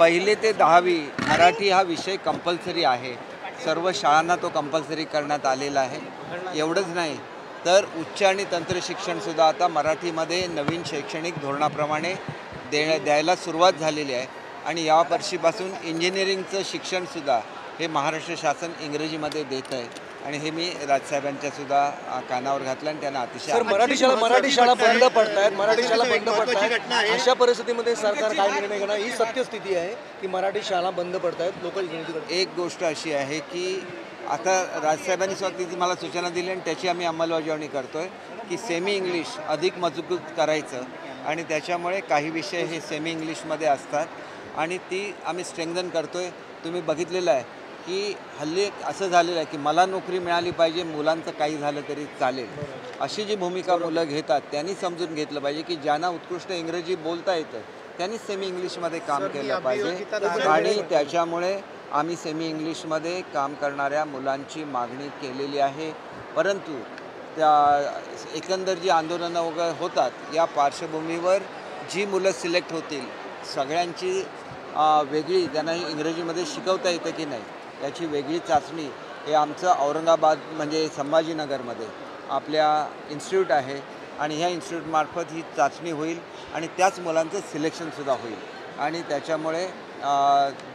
पहिली ते 10वी मराठी हा विषय कंपल्सरी आहे. सर्व शाळांना तो कंपल्सरी करण्यात आलेला आहे. एवढंच नाही तर उच्च आणि तंत्र शिक्षणसुद्धा आता मराठीमध्ये नवीन शैक्षणिक धोरणाप्रमाणे द्यायला सुरुवात झालेली आहे. आणि या वर्षीपासून इंजिनिअरिंगचं शिक्षणसुद्धा हे महाराष्ट्र शासन इंग्रजीमध्ये देत आहे. आणि हे मी राजसाहेबांच्या सुद्धा कानावर घातलं आणि त्यांना अतिशय मराठी शाळा बंद पडतायत, मराठी शाळा बंद पडतायत. अशा परिस्थितीमध्ये सरकार काय निर्णय घेणार ही सत्यस्थिती आहे की मराठी शाळा बंद पडतायत लोकल युनिव्हर्सिटी. एक गोष्ट अशी आहे की आता राजसाहेबांनी स्वतः मला सूचना दिली आणि त्याची आम्ही अंमलबजावणी करतोय की सेमी इंग्लिश अधिक मजबूत करायचं आणि त्याच्यामुळे काही विषय हे सेमी इंग्लिशमध्ये असतात आणि ती आम्ही स्ट्रेंथन करतोय. तुम्ही बघितलेलं आहे की हल्ली असं झालेलं आहे की मला नोकरी मिळाली पाहिजे, मुलांचं काही झालं तरी चालेल, अशी जी भूमिका मुलं घेतात त्यांनी समजून घेतलं पाहिजे की ज्यांना उत्कृष्ट इंग्रजी बोलता येतं त्यांनी सेमी इंग्लिशमध्ये काम केलं पाहिजे. आणि त्याच्यामुळे आम्ही सेमी इंग्लिशमध्ये काम करणाऱ्या मुलांची मागणी केलेली आहे. परंतु त्या एकंदर जी आंदोलनं वगैरे होतात या पार्श्वभूमीवर जी मुलं सिलेक्ट होतील सगळ्यांची वेगळी त्यांना इंग्रजीमध्ये शिकवता येतं की नाही याची वेगळी चाचणी हे आमचं औरंगाबाद म्हणजे संभाजीनगरमध्ये आपल्या इन्स्टिट्यूट आहे आणि ह्या इन्स्टिट्यूटमार्फत ही चाचणी होईल आणि त्याच मुलांचं सिलेक्शनसुद्धा होईल. आणि त्याच्यामुळे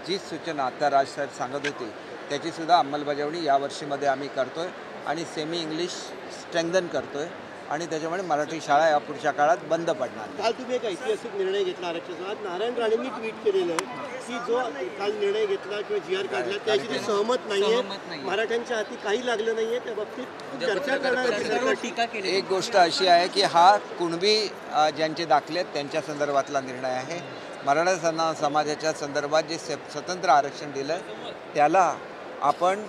जी सूचना आता राजसाहेब सांगत होते त्याचीसुद्धा अंमलबजावणी यावर्षीमध्ये आम्ही करतो आहे आणि सेमी इंग्लिश स्ट्रेंथन करतो आहे आणि त्याच्यामुळे मराठी शाळा या पुढच्या काळात बंद पडणार. काल तुम्ही एक ऐतिहासिक निर्णय घेतला आरक्षणाचा. आज नारायण राणेंनी ट्विट केलेलं आहे की जो काल निर्णय घेतला किंवा जी आर काढला त्याची ते सहमत नाही आहे, मराठ्यांच्या हाती काही लागलं नाही आहे, त्या बाबतीत चर्चा करणार टीका केली. एक गोष्ट अशी आहे की हा कुणबी ज्यांचे दाखले आहेत त्यांच्या संदर्भातला निर्णय आहे. मराठा समाजाच्या संदर्भात जे स्वतंत्र आरक्षण दिलं त्याला आपण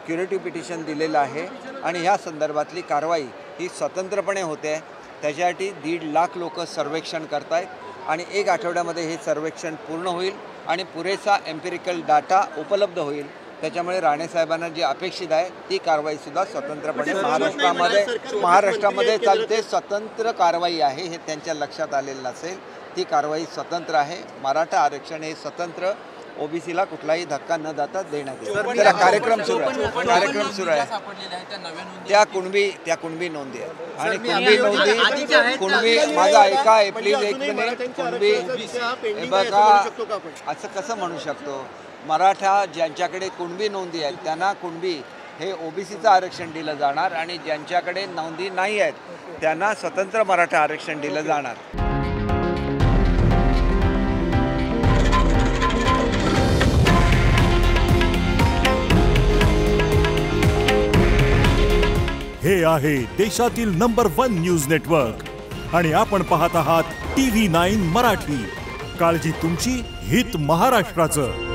क्युरेटिव्ह पिटिशन दिलेलं आहे आणि ह्या संदर्भातली कारवाई ही स्वतंत्रपणे होते. त्याच्यासाठी 1.5 लाख लोक सर्वेक्षण करत आहेत आणि 1 आठवड्यामध्ये हे सर्वेक्षण पूर्ण होईल आणि पुरेसा एम्पिरिकल डाटा उपलब्ध होईल. त्याच्यामुळे राणेसाहेबांना जी अपेक्षित आहे ती कारवाईसुद्धा स्वतंत्रपणे महाराष्ट्रामध्ये चालते. स्वतंत्र कारवाई आहे हे त्यांच्या लक्षात आलेलं नसेल. ती कारवाई स्वतंत्र आहे. मराठा आरक्षण हे स्वतंत्र ओबीसीला कुठलाही धक्का न देता देण्यात येईल. त्याला कार्यक्रम सुरू आहे. त्या कुणबी नोंदी आहे आणि कुणबी माझा ऐका आहे प्लीज एक मिनिट. कुणबी हे बघा असं कसं म्हणू शकतो. मराठा ज्यांच्याकडे कुणबी नोंदी आहेत त्यांना कुणबी हे ओबीसीचं आरक्षण दिलं जाणार आणि ज्यांच्याकडे नोंदी नाही आहेत त्यांना स्वतंत्र मराठा आरक्षण दिलं जाणार. हे आहे देशातील नंबर 1 न्यूज नेटवर्क आणि आपण पाहत आहात TV9 मराठी. काळजी तुमची, हित महाराष्ट्राचं.